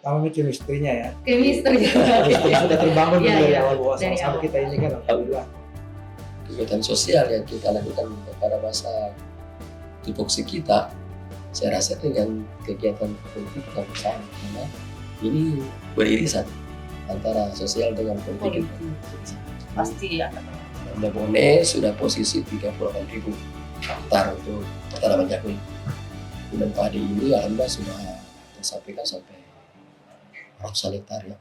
pertama chemistry-nya ya. Chemistry. Chemistry sudah terbangun Iya, dari iya. awal bahwa Dari sama-sama awal. kita ini kan alhamdulillah. Kegiatan sosial yang kita lakukan pada masa tupoksi kita, saya rasa dengan kegiatan politik yang bersama, karena ini beririsan antara sosial dengan politik. Pasti ya. Bone sudah posisi 38.000 hektar untuk tanaman jagung. Dan padi ini alhamdulillah sudah tersampaikan sampai ratusan hektar ya.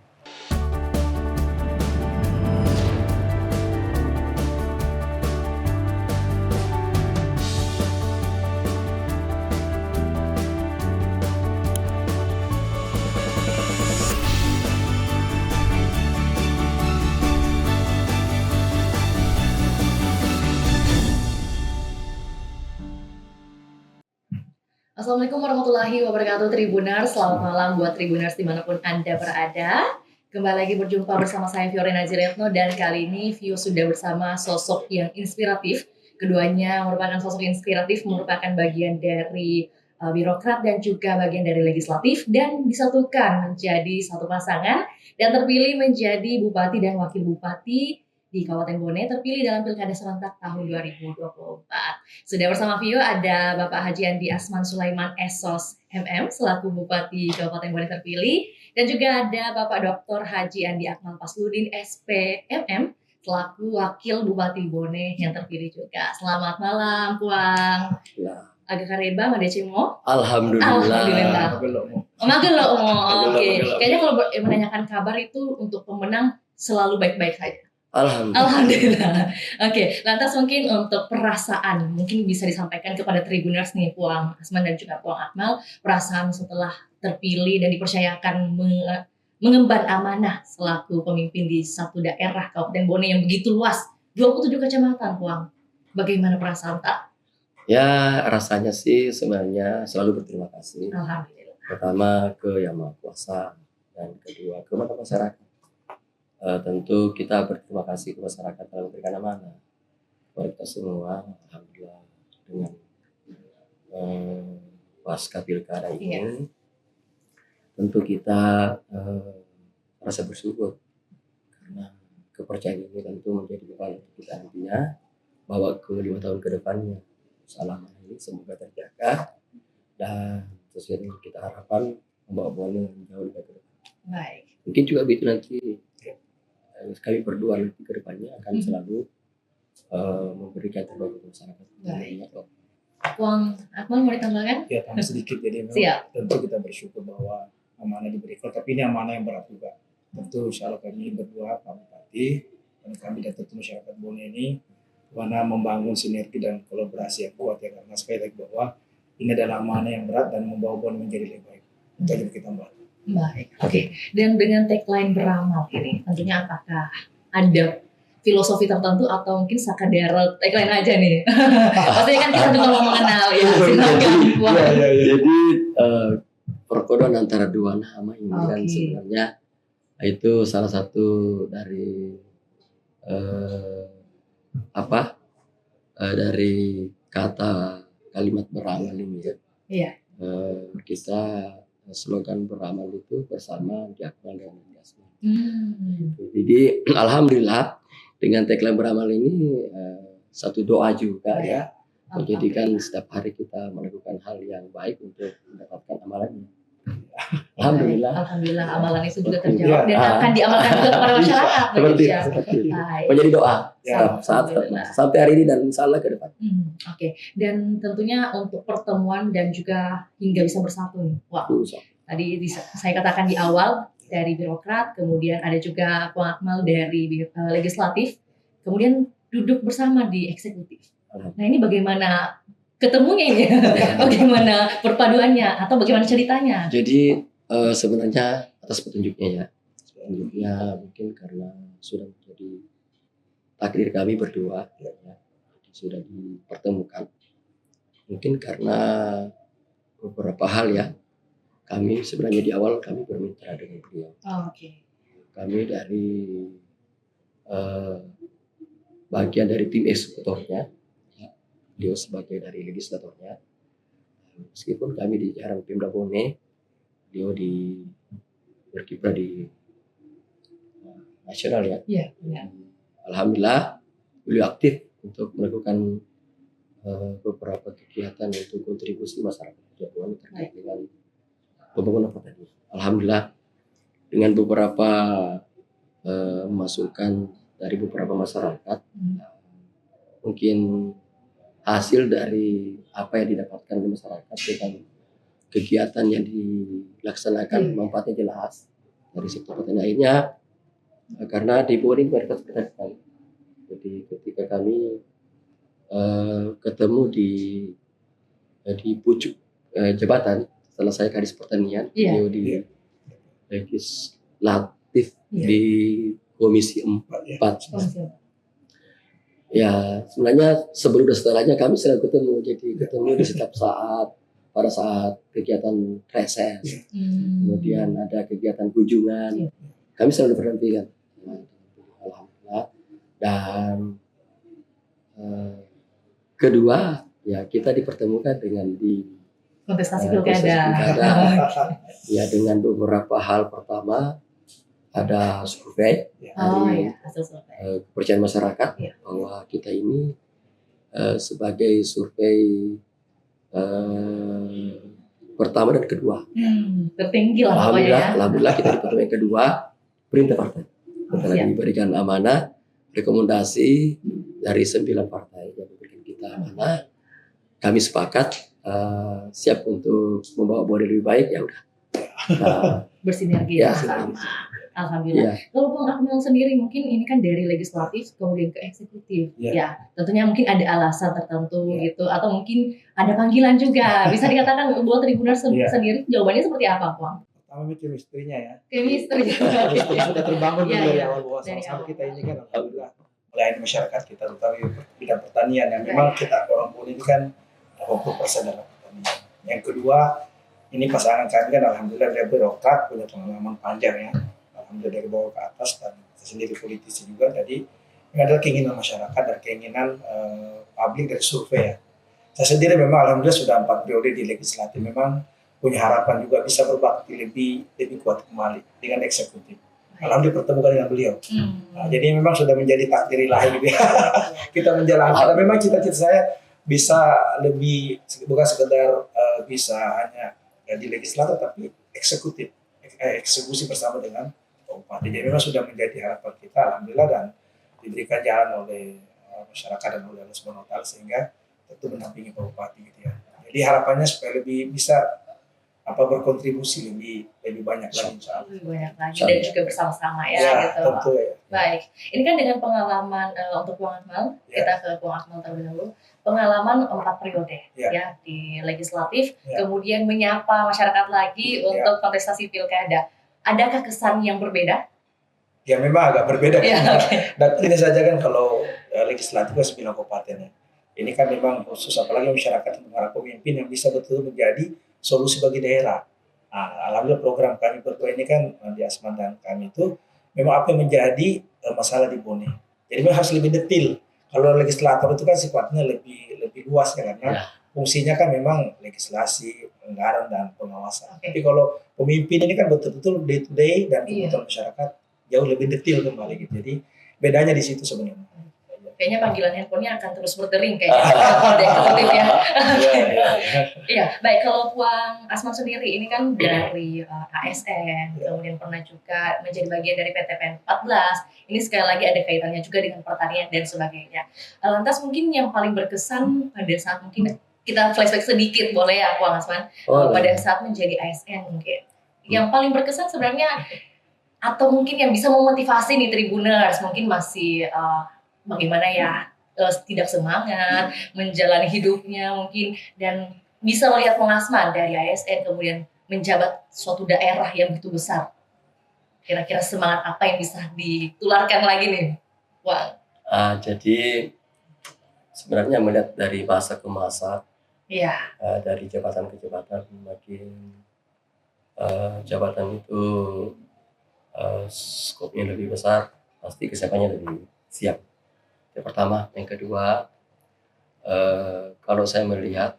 Assalamualaikum warahmatullahi wabarakatuh Tribuners. Selamat malam buat Tribuners dimanapun Anda berada. Kembali lagi berjumpa bersama saya Fiorina Jiretno, dan kali ini Vio sudah bersama sosok yang inspiratif. Keduanya merupakan sosok inspiratif, merupakan bagian dari birokrat dan juga bagian dari legislatif, dan disatukan menjadi satu pasangan dan terpilih menjadi bupati dan wakil bupati di Kabupaten Bone, terpilih dalam Pilkada serentak tahun 2024. Sudah bersama Vio ada Bapak Haji Andi Asman Sulaiman SOS MM selaku Bupati Kabupaten Bone terpilih, dan juga ada Bapak Dr. Haji Andi Akmal Pasludin SPMM selaku Wakil Bupati Bone yang terpilih juga. Selamat malam, Puang. Ya. Agak kareba, Madecimo. Alhamdulillah. Magelo. Oke. Magelo. Kayaknya kalau menanyakan kabar itu untuk pemenang selalu baik-baik saja. Alhamdulillah. Oke, lantas mungkin untuk perasaan mungkin bisa disampaikan kepada Tribuners nih, Puang Asman dan juga Puang Akmal, perasaan setelah terpilih dan dipercayakan mengemban amanah selaku pemimpin di satu daerah Kabupaten Bone yang begitu luas, 27 kecamatan, Puang. Bagaimana perasaan tak? Ya, rasanya sih sebenarnya selalu berterima kasih. Alhamdulillah. Pertama ke Yang Maha Kuasa, dan kedua kepada masyarakat. Tentu kita berterima kasih ke masyarakat telah memberikan amanah kepada kita semua. Alhamdulillah dengan pasca pilkada ini, tentu kita merasa bersyukur karena kepercayaan ini tentu menjadi bekal untuk kita nantinya bahwa ke 5 tahun ke depannya selama ini semoga terjaga dan sesuai dengan kita harapkan membawa Bone jauh lebih ke depan. Baik. Mungkin juga begitu nanti kami berdua nanti ke depannya akan selalu memberikan terbaik untuk masyarakat. Baik. Puang Akmal mau ditambahkan? Ya, tambah sedikit, jadi memang Siap. tentu kita bersyukur bahwa amanah diberikan, tapi ini amanah yang berat juga. Tentu insya Allah kami berdua Pak Bupati dan kami dan tentu masyarakat Bone ini mana membangun sinergi dan kolaborasi yang kuat ya, karena sekali lagi bahwa ini adalah amanah yang berat dan membawa Bone menjadi lebih baik. Itu aja kita bahas. Baik, oke. Dan dengan tagline beramal ini, tentunya apakah ada filosofi tertentu atau mungkin sekadar tagline aja nih? Pastinya kan kita juga mau mengenal ya, silakan. Jadi perpaduan antara dua nama ini kan Oke. sebenarnya itu salah satu dari dari kata kalimat beramal ini ya. Iya. Kita slogan beramal itu bersama di Akmal dan di Asman. Jadi alhamdulillah dengan tagline beramal ini satu doa juga ya, menjadikan setiap hari kita melakukan hal yang baik untuk mendapatkan amalannya. Alhamdulillah. Alhamdulillah amalan itu juga terjawab dan akan diamalkan juga kepada masyarakat. Seperti ya. itu. Baik. Menjadi doa Ya, saat Alhamdulillah. sampai hari ini dan insya Allah ke depan. Oke. Dan tentunya untuk pertemuan dan juga hingga bisa bersatu nih. Wah, tadi saya katakan di awal dari birokrat, kemudian ada juga Puang Akmal dari legislatif, kemudian duduk bersama di eksekutif. Nah ini bagaimana ketemunya ini? Bagaimana perpaduannya atau bagaimana ceritanya? Jadi sebenarnya atas petunjuknya ya. Petunjuknya mungkin karena sudah menjadi takdir kami berdua ya, sudah dipertemukan. Mungkin karena beberapa hal ya. Kami sebenarnya di awal kami bermitra dengan beliau. Oke. Kami dari bagian dari tim eksekutornya, ya. Beliau sebagai dari legislatornya. Meskipun kami di jajaran Pemda Bone, beliau di berkiprah di nasional ya. Iya, iya. Alhamdulillah beliau aktif untuk melakukan beberapa kegiatan untuk kontribusi masyarakat Jawa terkait dengan pembangunan pertanian. Alhamdulillah dengan beberapa masukan dari beberapa masyarakat, mungkin hasil dari apa yang didapatkan oleh masyarakat dengan kegiatan yang dilaksanakan manfaatnya jelas dari sektor pertanian. Akhirnya karena di Bogor ini mereka sekali. Jadi ketika kami ketemu di pucuk jabatan setelah saya kadis pertanian, beliau di legislatif di Komisi 4. Ya sebenarnya sebelum dan setelahnya kami selalu ketemu, jadi ketemu di setiap saat, pada saat kegiatan reses, kemudian ada kegiatan kunjungan, kami selalu berhentikan. Alhamdulillah. Dan kedua ya kita dipertemukan dengan di kontestasi pilkada. Ya dengan beberapa hal. Pertama ada survei dari kepercayaan masyarakat bahwa kita ini sebagai survei pertama dan kedua. Tertinggi lah Alhamdulillah, ya. Alhamdulillah kita di pertemuan yang kedua perintah partai. Setelah diberikan amanah rekomendasi dari 9 partai yang diberikan kita amanah, kami sepakat siap untuk membawa Bogor lebih baik, ya udah. Bersinergi ya, sama. Alhamdulillah. Kalau Bung Akmal sendiri mungkin ini kan dari legislatif kemudian ke eksekutif. Ya, tentunya mungkin ada alasan tertentu gitu atau mungkin ada panggilan juga. Bisa dikatakan buat Tribuners sendiri jawabannya seperti apa, Bang? Pertama chemistry-nya ya. Chemistry. Sudah terbangun dari awal bahwa sama-sama kita ini kan alhamdulillah melayani masyarakat kita terutama di bidang pertanian yang memang kita orang Bogor ini kan 20% dalam pertanian. Yang kedua, ini pasangan kami kan alhamdulillah dia birokrat, punya pengalaman panjang ya. Alhamdulillah dari bawah ke atas dan sendiri politisi juga. Jadi ini adalah keinginan masyarakat dan keinginan publik dari survei ya. Saya sendiri memang alhamdulillah sudah 4 periode di legislatif, memang punya harapan juga bisa berbakti lebih kuat kembali dengan eksekutif. Alhamdulillah pertemukan dengan beliau. Nah, jadi memang sudah menjadi takdir ilahi gitu ya. Kita menjalankan. Memang cita-cita saya bisa lebih bukan sekedar bisa hanya di legislatif tapi eksekusi bersama dengan bupati. Jadi memang sudah menjadi harapan kita alhamdulillah dan diberikan jalan oleh masyarakat dan oleh Allah Subhanahu wa taala sehingga tentu mendampingi Pak Bupati gitu ya. Jadi harapannya supaya lebih bisa berkontribusi lebih banyak lagi insyaallah. Lebih banyak lagi dan juga bersama-sama ya gitu. Tentu ya. Baik. Ini kan dengan pengalaman untuk Bung Akmal, kita ke Bung Akmal terlebih dahulu. Pengalaman 4 periode ya di legislatif, kemudian menyapa masyarakat lagi untuk kontestasi pilkada. Adakah kesan yang berbeda? Ya memang agak berbeda kan. Dan ini saja kan kalau legislatif kan 9 kabupaten ya. Ini kan memang khusus apalagi masyarakat mengharap pemimpin yang bisa betul menjadi solusi bagi daerah. Nah, alhamdulillah program kami berdua ini kan di Asman dan kami itu memang apa yang menjadi masalah di Bone. Jadi memang harus lebih detail. Kalau legislator itu kan sifatnya lebih luas ya karena fungsinya kan memang legislasi, anggaran dan pengawasan. Tapi kalau pemimpin ini kan betul-betul day to day dan kebutuhan masyarakat jauh lebih detail kembali gitu. Jadi bedanya di situ sebenarnya. Kayaknya panggilan handphonenya akan terus berdering kayaknya kalau ada eksekutif ya. Iya, baik. Kalau Bang Asman sendiri ini kan dari ASN, kemudian pernah juga menjadi bagian dari PTPN 14. Ini sekali lagi ada kaitannya juga dengan pertanian dan sebagainya. Lantas mungkin yang paling berkesan pada saat mungkin kita flashback sedikit boleh ya Bang Asman, pada saat menjadi ASN mungkin. Yang paling berkesan sebenarnya atau mungkin yang bisa memotivasi nih Tribuners mungkin masih bagaimana ya tidak semangat menjalani hidupnya mungkin dan bisa melihat Bung Asman dari ASN kemudian menjabat suatu daerah yang begitu besar. Kira-kira semangat apa yang bisa ditularkan lagi nih, Bang? Jadi sebenarnya melihat dari masa ke masa, dari jabatan ke jabatan makin jabatan itu skopnya lebih besar, pasti kesiapannya lebih siap. Yang pertama, yang kedua, kalau saya melihat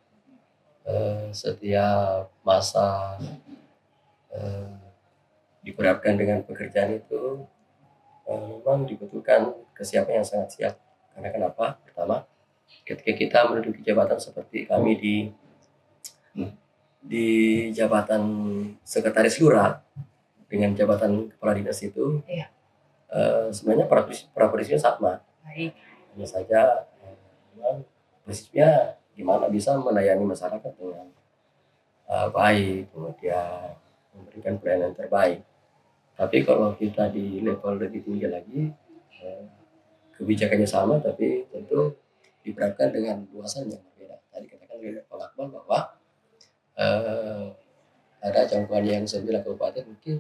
setiap masa diperhadapkan dengan pekerjaan itu memang dibutuhkan kesiapan yang sangat siap. Karena kenapa? Pertama, ketika kita menduduki jabatan seperti kami di jabatan sekretaris lurah dengan jabatan kepala dinas itu, Iya. sebenarnya para prinsipnya sama. Baik. Hanya saja memang prinsipnya gimana bisa melayani masyarakat dengan baik, kemudian memberikan pelayanan terbaik. Tapi kalau kita di level lebih tinggi lagi, kebijakannya sama, tapi tentu diperhadapkan dengan luasan yang berbeda. Tadi katakan oleh Pak Akmal bahwa ada jangkauan yang 9 kabupaten mungkin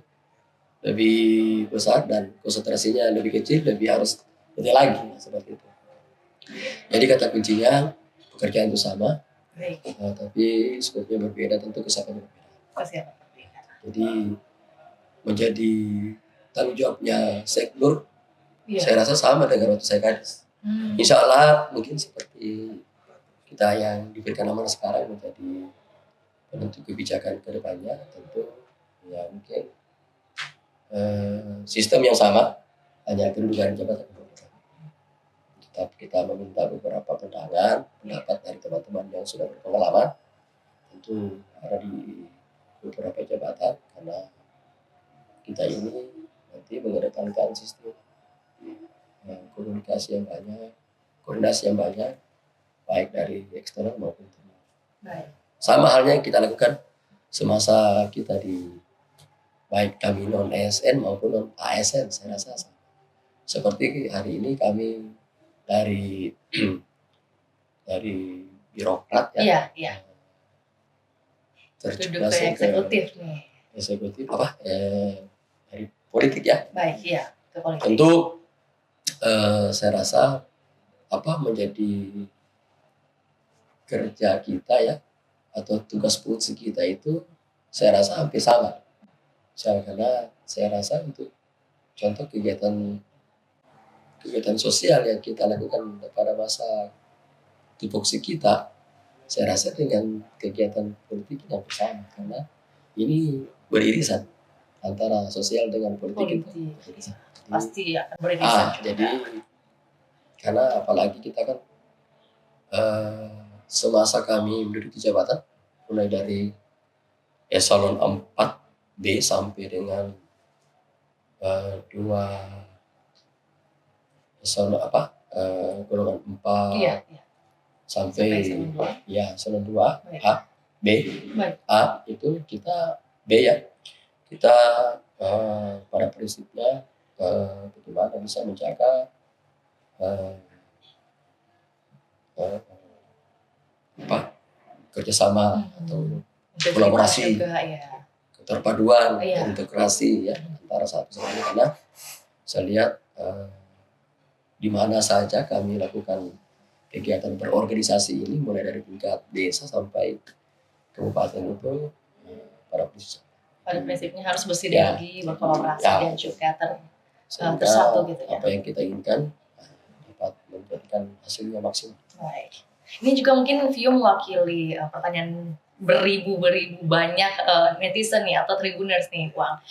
lebih besar dan konsentrasinya lebih kecil, lebih harus detail lagi seperti itu. Jadi kata kuncinya pekerjaan itu sama, Baik. tapi skopnya berbeda, tentu kesiapannya berbeda. Kesiapan berbeda. Jadi menjadi tanggung jawabnya Seknur, Iya. saya rasa sama dengan waktu saya kadis. Insya Allah mungkin seperti kita yang diberikan amanah sekarang menjadi penentu kebijakan ke depannya, tentu ya mungkin sistem yang sama, hanya kedudukan jabatan berbeda. Tetap kita meminta beberapa pandangan, pendapat dari teman-teman yang sudah berpengalaman, tentu ada di beberapa jabatan, karena kita ini nanti mengedepankan sistem komunikasi yang banyak, koordinasi yang banyak, baik dari eksternal maupun internal. Baik. Sama halnya yang kita lakukan semasa kita di baik kami non ASN maupun non ASN, saya rasa sama. Seperti hari ini kami dari birokrat ya, Iya, iya. terjun Duduk ke eksekutif nih. eksekutif dari politik ya. Baik, iya, ke politik. Tentu saya rasa menjadi kerja kita ya, atau tugas fungsi kita itu saya rasa hampir sama. Karena saya rasa untuk contoh kegiatan sosial yang kita lakukan pada masa tupoksi kita, saya rasa dengan kegiatan politik kita bersama, karena ini beririsan antara sosial dengan politik. Politik. Pasti akan beririsan juga. Jadi karena apalagi kita kan semasa kami menduduki jabatan mulai dari eselon 4B sampai dengan golongan 4 Iya. sampai eselon 2 Baik. A, B. Baik. A itu kita B ya. Kita pada prinsipnya bagaimana bisa menjaga kerjasama atau kolaborasi, keterpaduan, integrasi ya antara satu sama lain. Karena saya lihat di mana saja kami lakukan kegiatan berorganisasi ini, mulai dari tingkat desa sampai kabupaten itu pada prinsipnya harus bersinergi, berkolaborasi dan juga tersatu gitu ya. Apa yang kita inginkan dapat menjadikan hasilnya maksimal. Baik. Ini juga mungkin Vio mewakili pertanyaan beribu banyak netizen nih atau tribuners nih, Wang.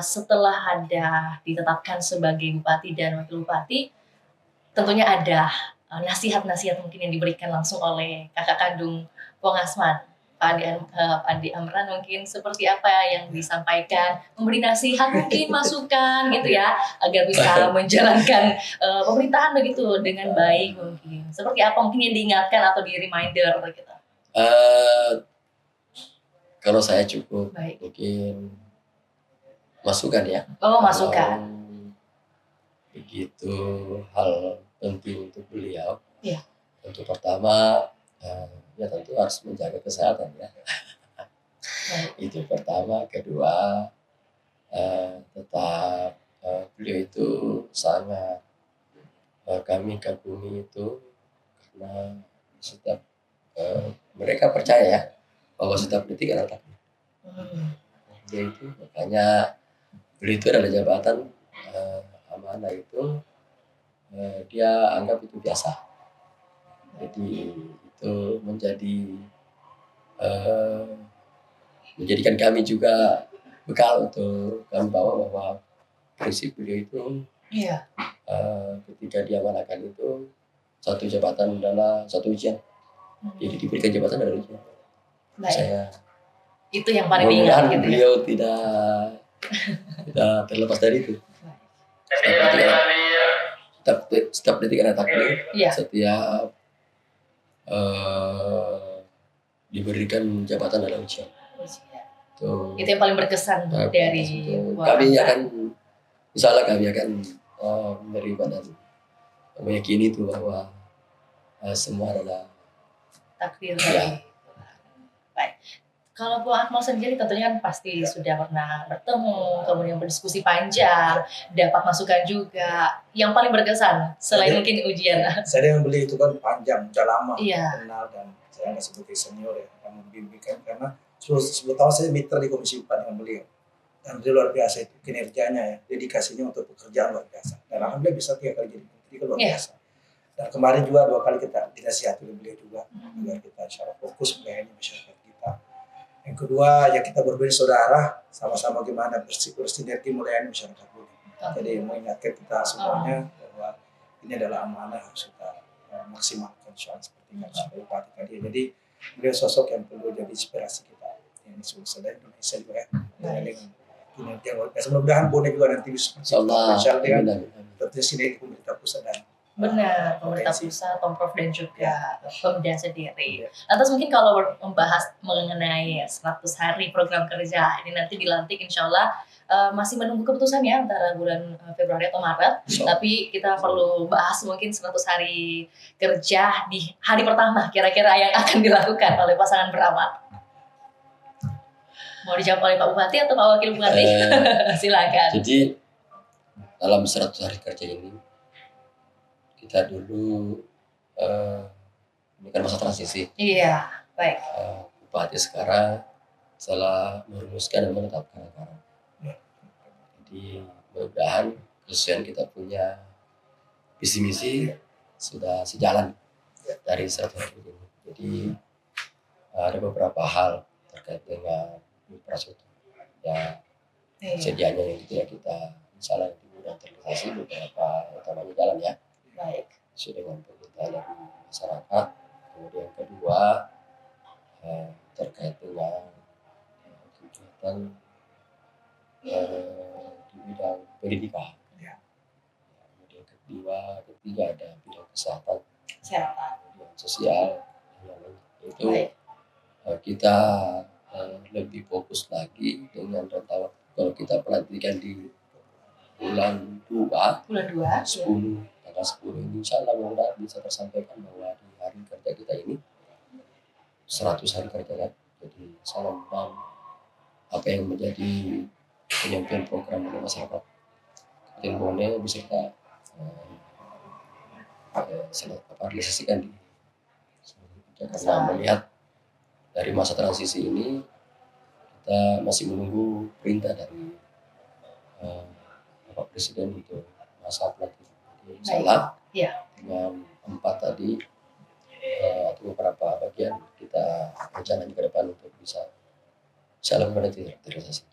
Setelah ada ditetapkan sebagai bupati dan wakil bupati, tentunya ada nasihat-nasihat mungkin yang diberikan langsung oleh kakak kandung Wong Asman, Pak Andi Amran, mungkin seperti apa yang disampaikan, memberi nasihat mungkin masukan gitu ya, agar bisa menjalankan pemerintahan begitu dengan baik mungkin. Seperti apa mungkin yang diingatkan atau di reminder gitu. Kalau saya cukup baik. Mungkin masukan ya. Masukan. Begitu hal penting untuk beliau. Iya. Untuk pertama ya tentu harus menjaga kesehatan ya. Itu pertama. Kedua tetap beliau itu sangat kami kagumi itu, karena setiap mereka percaya ya bahwa setiap detik adalah takdir. Dia itu makanya beliau itu adalah jabatan amanah itu dia anggap itu biasa. Jadi itu menjadikan kami juga bekal untuk kami bawa bahwa prinsip beliau itu Iya. ketika diamanahkan itu satu jabatan adalah satu ujian. Jadi diberikan jabatan adalah ujian. Baik. Saya Itu yang paling mudah-mudahan diingat gitu ya. beliau tidak terlepas dari itu. Setiap detik ada takdir, Iya. setiap diberikan jabatan adalah ujian. Itu yang paling berkesan dari kami akan, misalnya kami akan menerima dan meyakini itu bahwa semua adalah takdir. Ya. Baik. Kalau Bu Akmal sendiri tentunya kan pasti sudah pernah bertemu, kemudian berdiskusi panjang, dapat masukan juga. Yang paling berkesan selain mungkin ujian. Saya dengan beliau itu kan panjang, udah lama Iya. kenal, dan saya nggak sebagai senior ya, yang membimbingkan karena 10 tahun saya mitra di Komisi 4 dengan beliau. Dan beliau luar biasa itu kinerjanya ya, dedikasinya untuk pekerjaan luar biasa. Dan alhamdulillah bisa 3 kali jadi menteri, kan luar biasa. Dan kemarin juga 2 kali kita dinasihati oleh beliau juga agar kita secara fokus melayani masyarakat kita. Yang kedua ya kita berbeda saudara, sama-sama gimana bersinergi melayani masyarakat Bone. Jadi mengingatkan kita semuanya bahwa ini adalah amanah harus kita maksimalkan soal seperti kata Bupati tadi. Jadi beliau sosok yang perlu jadi inspirasi kita yang di Sulsel dan Indonesia juga ya. Dengan kinerja luar biasa. Mudah-mudahan Bone juga nanti bisa potensial dengan tentunya sinergi pemerintah pusat dan benar, pemerintah pusat, Pemprov dan juga Pemda sendiri. Lantas mungkin kalau membahas mengenai 100 hari program kerja ini nanti dilantik, insya Allah masih menunggu keputusan ya antara bulan Februari atau Maret. Tapi kita perlu bahas mungkin 100 hari kerja di hari pertama kira-kira yang akan dilakukan oleh pasangan beramal. Mau dijawab oleh Pak Bupati atau Pak Wakil Bupati? Silakan. Jadi dalam 100 hari kerja ini kita dulu ini kan masa transisi. Iya, baik. Bupati sekarang setelah merumuskan dan menetapkan anggaran. Jadi mudah-mudahan kesesuaian kita punya visi misi sudah sejalan dari 100 hari ini. Jadi ada beberapa hal terkait dengan infrastruktur ya sedianya yang tidak kita misalnya di bidang terrealisasi beberapa utamanya jalan ya. Baik. Sesuai dengan permintaan dari masyarakat. Kemudian kedua terkait dengan kegiatan di bidang pendidikan. Ya. Kemudian ketiga ada bidang kesehatan, Kesehatan, sosial, itu kita lebih fokus lagi dengan rentang waktu. Kalau kita pelantikan di bulan 2, 10 tanggal 10 ini insya Allah mudah bisa tersampaikan bahwa di hari kerja kita ini 100 hari kerja kan. Jadi salam dan apa yang menjadi penyampaian program oleh masyarakat Kabupaten Bone bisa kita realisasikan di karena melihat dari masa transisi ini kita masih menunggu perintah dari Bapak Presiden untuk masa pelantikan. Salah dengan 4 tadi atau beberapa bagian kita rencana ke depan untuk bisa lakukan realisasi.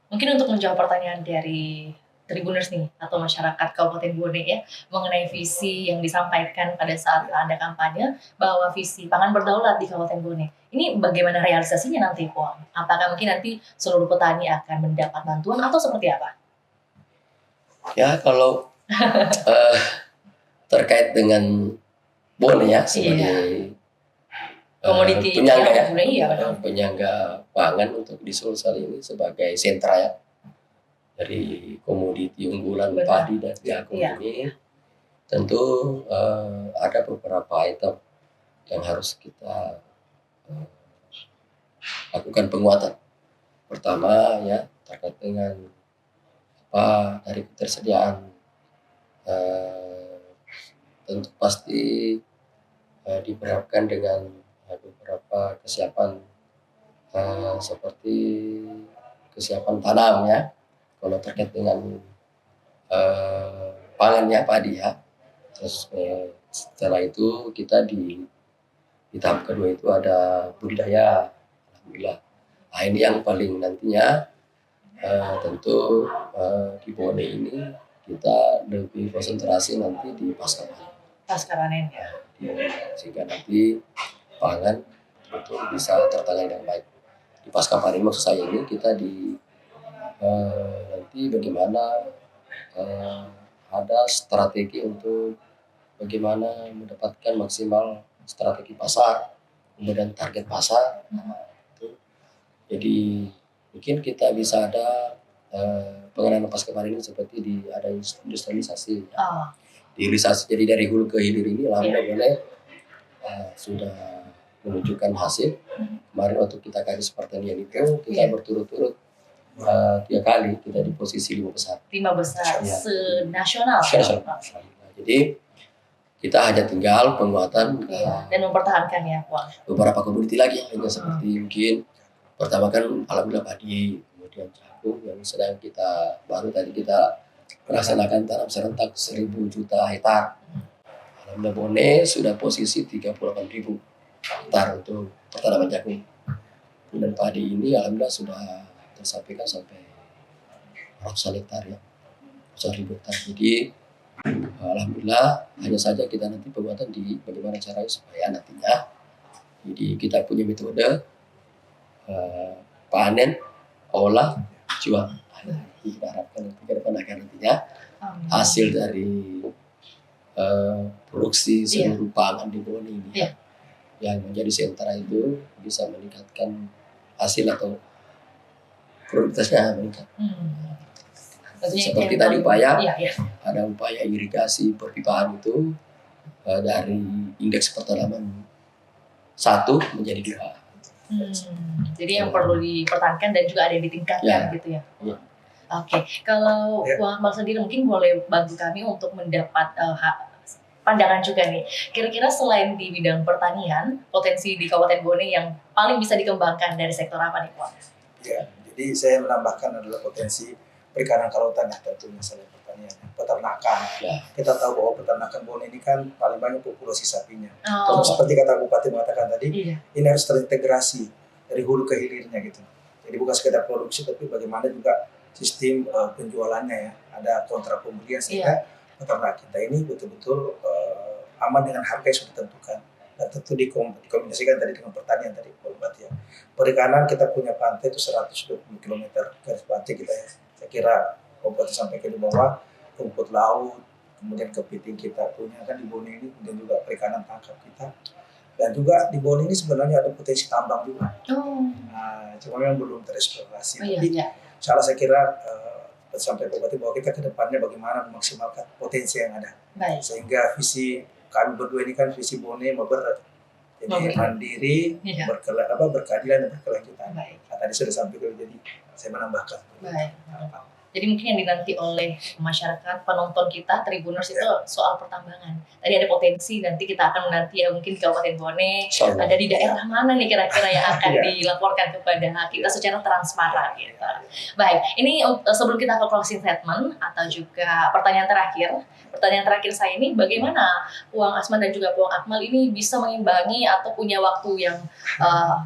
Mungkin untuk menjawab pertanyaan dari Tribuners nih atau masyarakat Kabupaten Bone ya mengenai visi yang disampaikan pada saat Anda kampanye bahwa visi pangan berdaulat di Kabupaten Bone. Ini bagaimana realisasinya nanti, Pon? Apakah mungkin nanti seluruh petani akan mendapat bantuan atau seperti apa? Ya kalau terkait dengan Bone ya sebagai komoditi penyangga ya, penyangga pangan untuk di Sulsel ini sebagai sentra ya dari komoditi unggulan padi dan jagung ini tentu ada beberapa item yang harus kita lakukan penguatan. Pertama ya terkait dengan dari ketersediaan tentu pasti diperhadapkan dengan beberapa kesiapan seperti kesiapan tanam ya. Kalau terkait dengan pangan ya padi ya. Terus setelah itu kita di tahap kedua itu ada budidaya. Alhamdulillah. Nah ini yang paling nantinya tentu di Bone ini kita lebih konsentrasi nanti di pasca panen. Pasca panen ya. Sehingga nanti pangan betul bisa tertangani dengan baik. Di pasca panen maksud saya ini kita di nanti bagaimana ada strategi untuk bagaimana mendapatkan maksimal strategi pasar, kemudian target pasar. Itu. Jadi mungkin kita bisa ada pengenalan pasca panen ini seperti ada industrialisasi. Oh. Hilirisasi, jadi dari hulu ke hilir ini alhamdulillah sudah menunjukkan hasil. Kemarin waktu kita garis pertanian itu kita berturut-turut 3 kali kita di posisi 5 besar. 5 besar Ya. se-nasional. Jadi kita hanya tinggal penguatan Dan mempertahankan ya, Wang. beberapa komoditi lagi hanya seperti mungkin pertama kan alhamdulillah padi, kemudian jagung yang sedang kita baru tadi kita melaksanakan tanam serentak 1.000 juta hektar. Alhamdulillah Bone sudah posisi 38.000 hektar untuk pertanaman jagung. Dan padi ini alhamdulillah sudah tersampaikan sampai ratusan hektar ya, ratusan ribu hektar. Jadi alhamdulillah hanya saja kita nanti pembuatan di bagaimana caranya supaya nantinya jadi kita punya metode panen, olah, jual. Kita harapkan nanti ke depan akan nantinya hasil dari produksi seluruh pangan di Bone ini yang menjadi sentra itu bisa meningkatkan hasil atau produktivitasnya meningkat. Seperti tadi upaya ada upaya irigasi perpipaan itu dari indeks pertanaman 1 menjadi 2. Jadi yang perlu dipertahankan dan juga ada yang ditingkatkan gitu ya. Oke, kalau Wang Akmal sendiri mungkin boleh bantu kami untuk mendapat pandangan juga nih. Kira-kira selain di bidang pertanian, potensi di Kabupaten Bone yang paling bisa dikembangkan dari sektor apa nih, Wang? Ya, jadi saya menambahkan adalah potensi perikanan kelautan ya, tentunya selain pertanian, peternakan. Kita tahu bahwa peternakan Bone ini kan paling banyak populasi sapinya. Seperti kata Bupati mengatakan tadi, ini harus terintegrasi dari hulu ke hilirnya gitu. Jadi bukan sekedar produksi, tapi bagaimana juga sistem penjualannya ya, ada kontrak pembelian sehingga peternak kita ini betul-betul aman dengan harga yang sudah ditentukan. Dan tentu dikombinasikan tadi dengan pertanian tadi, Bupati ya. Perikanan kita punya pantai itu 120 km garis pantai kita ya. Saya kira Bupati sampai ke bawah, rumput laut, kemudian kepiting kita punya kan di Bone ini, dan juga perikanan tangkap kita. Dan juga di Bone ini sebenarnya ada potensi tambang juga. Nah, cuma memang belum tereksplorasi. Tapi salah saya kira sampai Bupati bahwa kita ke depannya bagaimana memaksimalkan potensi yang ada. Sehingga visi kami berdua ini kan visi Bone Maber. Jadi mandiri, berkeadilan dan berkelanjutan. Nah, tadi sudah sampai ke, jadi saya menambahkan. Jadi mungkin yang dinanti oleh masyarakat, penonton kita, Tribuners itu soal pertambangan. Tadi ada potensi, nanti kita akan menanti ya mungkin di Kabupaten Bone, ada di daerah mana nih kira-kira yang akan dilaporkan kepada kita secara transparan gitu. Baik, ini sebelum kita ke closing statement atau juga pertanyaan terakhir saya ini, bagaimana Wang Asman dan juga Wang Akmal ini bisa mengimbangi atau punya waktu yang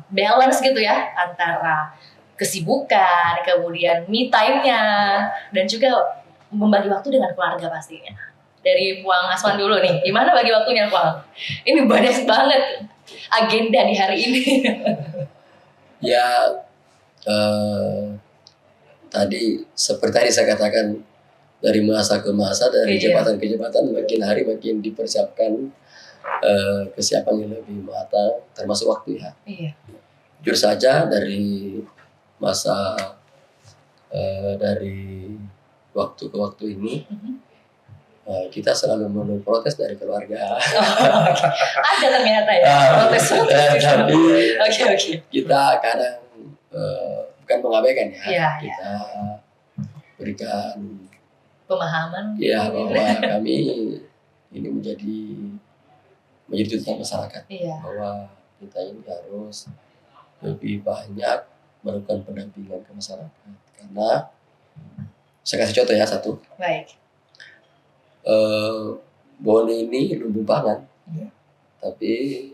balance gitu ya, antara kesibukan, kemudian me time-nya, dan juga membagi waktu dengan keluarga pastinya. Dari Wang Asman dulu nih, gimana bagi waktunya Wang? Ini banyak banget agenda di hari ini. Ya, tadi seperti tadi saya katakan, dari masa ke masa, dari jabatan ke jabatan, makin hari makin dipersiapkan kesiapan yang lebih matang, termasuk waktu ya. Jujur saja dari masa dari waktu ke waktu ini kita selalu memenuhi protes dari keluarga. Ada ternyata ya protes. Oke. Kita kadang bukan mengabaikan ya. Kita berikan pemahaman. Ya bahwa kami ini menjadi tuntutan masyarakat bahwa kita ini harus lebih banyak melakukan pendampingan ke masyarakat, karena saya kasih contoh ya satu. Baik. Bone ini lumbung pangan, tapi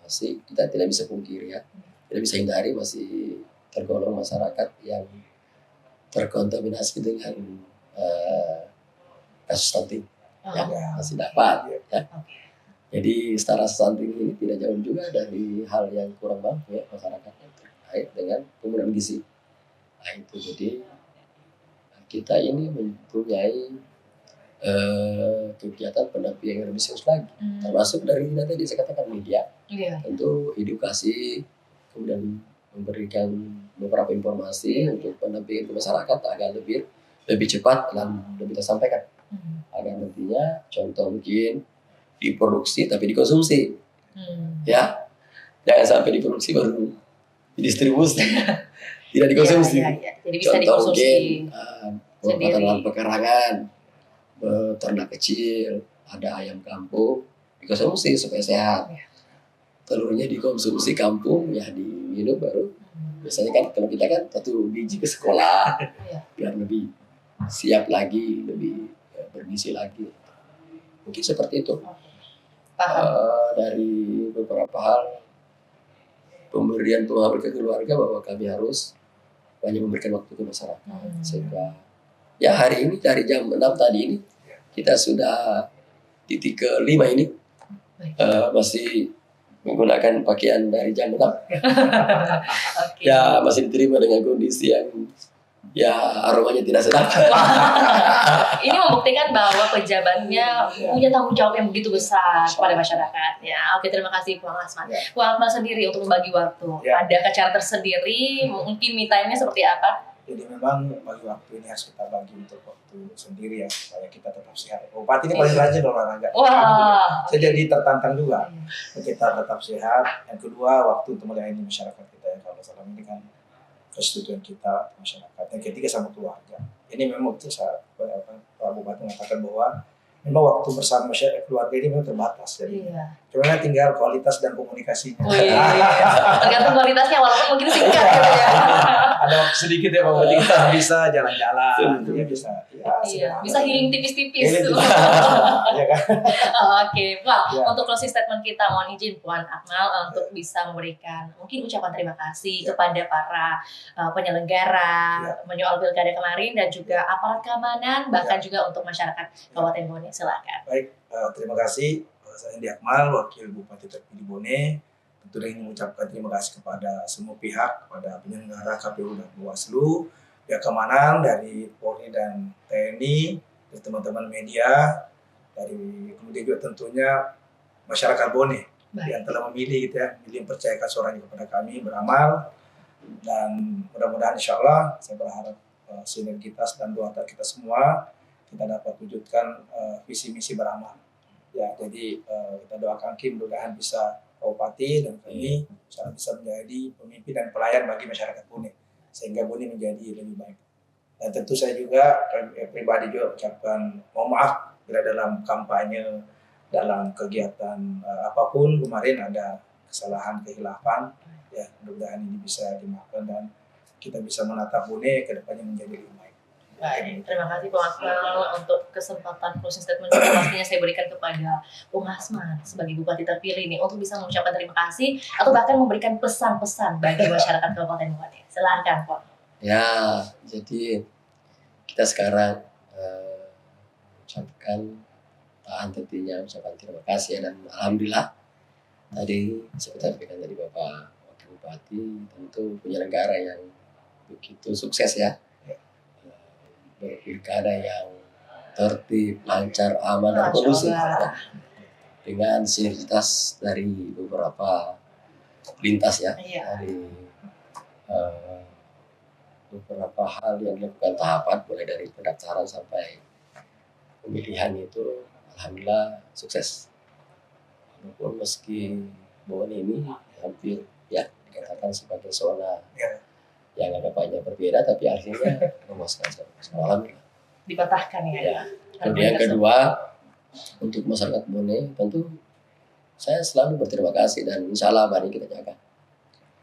masih kita tidak bisa pungkiri ya, tidak bisa hindari masih tergolong masyarakat yang terkontaminasi dengan kasus stunting, ya, Oh, masih dapat. Ya. oke. Jadi setara stunting ini tidak jauh juga dari hal yang kurang mampu ya masyarakatnya terkait dengan penggunaan gizi. Nah itu jadi kita ini mempunyai kegiatan pendampingan yang lebih serius lagi, termasuk dari tadi saya katakan media, Iya. tentu edukasi, kemudian memberikan beberapa informasi untuk pendampingan ke masyarakat agar lebih cepat dan lebih tersampaikan, agar nantinya contoh mungkin diproduksi tapi dikonsumsi, ya jangan sampai diproduksi baru didistribusi tidak dikonsumsi. Iya. Jadi bisa Contoh dikonsumsi mungkin sendiri. lahan pekarangan, ternak kecil, ada ayam kampung dikonsumsi supaya sehat. Iya. Telurnya dikonsumsi kampung, ya diminum baru. Biasanya kan kalau kita kan 1 biji ke sekolah, Iya. biar lebih siap lagi, lebih bergizi lagi. Mungkin seperti itu. Paham. Dari beberapa hal pemberian pengalaman ke keluarga bahwa kami harus banyak memberikan waktu ke masyarakat, sehingga ya hari ini dari jam 6 tadi ini kita sudah titik ke-5 ini masih menggunakan pakaian dari jam 6. Oke. Ya masih diterima dengan kondisi yang ya aromanya tidak sedap. Ini membuktikan bahwa pejabatnya punya tanggung jawab yang begitu besar kepada masyarakat. Ya, oke, terima kasih Bang Asman. Bang Akmal sendiri untuk membagi waktu. Ya. Ada cara tersendiri, mungkin me time-nya seperti apa? Jadi memang bagi waktu ini harus kita bagi untuk waktu sendiri ya, supaya kita tetap sehat. Bupati ini paling rajin olahraga. Wah. Saya jadi tertantang juga. Kita tetap sehat. Yang kedua, waktu untuk melayani masyarakat kita ya. Kalau selama ini kan kesetujuan kita masyarakat. Yang ketiga sama keluarga. Ini memang itu Pak Bupati mengatakan bahwa memang waktu bersama masyarakat keluarga ini memang terbatas. Jadi Iya. cuma tinggal kualitas dan komunikasinya. Tergantung kualitasnya, walaupun mungkin singkat gitu ya. Ada waktu sedikit ya Pak Bupati, kita bisa jalan-jalan, ya bisa. Ya, Iya, bisa healing tipis-tipis. Iya kan? Oke, Pak. Ya. Untuk closing statement kita, mohon izin Puan Akmal untuk bisa memberikan mungkin ucapan terima kasih kepada para penyelenggara menyoal pilkada kemarin dan juga aparat keamanan, bahkan juga untuk masyarakat Kabupaten Bone. Silakan. Baik, terima kasih. Saya Andi Akmal, Wakil Bupati terpilih Bone. Tentu ingin mengucapkan terima kasih kepada semua pihak, kepada penyelenggara KPU dan Bawaslu, pihak keamanan dari Polri dan TNI, dari teman-teman media, dari kemudian juga tentunya masyarakat Bone yang telah memilih gitu ya, memilih mempercayakan suaranya kepada kami beramal, dan mudah-mudahan insya Allah saya berharap sinergitas dan doa kita semua kita dapat wujudkan visi misi beramal. Ya, jadi kita doakan Kim mudah-mudahan bisa Bupati dan kami bisa menjadi pemimpin dan pelayan bagi masyarakat Bone sehingga Bone menjadi lebih baik. Dan tentu saya juga pribadi juga ucapkan mohon maaf bila dalam kampanye, dalam kegiatan apapun kemarin ada kesalahan kehilafan, ya mudah-mudahan ini bisa dimaafkan dan kita bisa menatap Bone ke depannya menjadi lebih baik. Baik, terima kasih Bang Akmal untuk kesempatan closing statement yang pastinya saya berikan kepada Bung Asman sebagai Bupati terpilih ini untuk bisa mengucapkan terima kasih atau bahkan memberikan pesan-pesan bagi masyarakat Kabupaten Bone. Silakan, Pak. Ya, jadi kita sekarang ucapkan tentunya ucapan terima kasih dan alhamdulillah tadi seperti sampaikan tadi Bapak Wakil Bupati tentu penyelenggara yang begitu sukses ya, berpilkada yang tertib, lancar, aman dan kondusif dengan sinergitas dari beberapa lintas ya, dari beberapa hal yang dilakukan tahapan mulai dari pendaftaran sampai pemilihan itu alhamdulillah sukses. Walaupun meski Bone ini hampir ya dikatakan sebagai zona yang ada banyak berbeda, tapi akhirnya memuaskan alhamdulillah. Dipatahkan ya. Kemudian yang kedua untuk masyarakat Bone tentu saya selalu berterima kasih dan insya Allah mari kita jaga.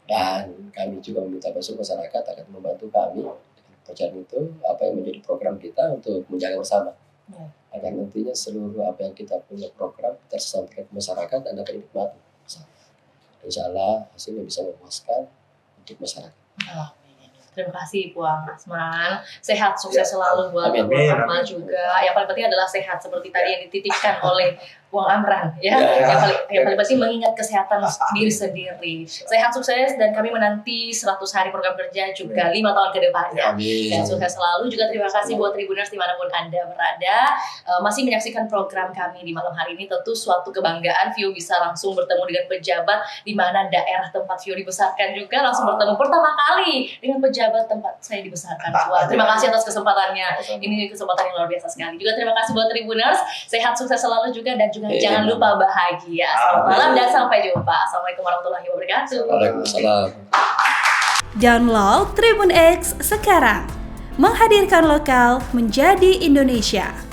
Dan kami juga meminta besok masyarakat akan membantu kami dengan itu apa yang menjadi program kita untuk menjaga bersama. Agar nantinya seluruh apa yang kita punya program kita sampaikan ke masyarakat dan dapat dinikmati. Insya Allah hasilnya bisa memuaskan untuk masyarakat. Terima kasih Puang Asman. Sehat, sukses selalu buat Amin. Puang Akmal juga. Yang paling penting adalah sehat seperti tadi yang dititipkan oleh Puang Amran ya. Yang paling penting mengingat kesehatan diri sendiri. Sehat, sukses, dan kami menanti 100 hari program kerja juga 5 tahun ke depannya. Amin. Dan sukses selalu. Juga terima kasih buat Tribuners dimanapun Anda berada. Masih menyaksikan program kami di malam hari ini. Tentu suatu kebanggaan Vio bisa langsung bertemu dengan pejabat di mana daerah tempat Vio dibesarkan juga langsung bertemu pertama kali dengan pejabat tempat saya dibesarkan. Wah, terima kasih atas kesempatannya. Ini kesempatan yang luar biasa sekali. Juga terima kasih buat Tribuners. Sehat, sukses selalu juga, dan juga jangan lupa bahagia. Selamat malam dan sampai jumpa. Assalamualaikum warahmatullahi wabarakatuh. Waalaikumsalam. Download Tribun X sekarang. Menghadirkan lokal menjadi Indonesia.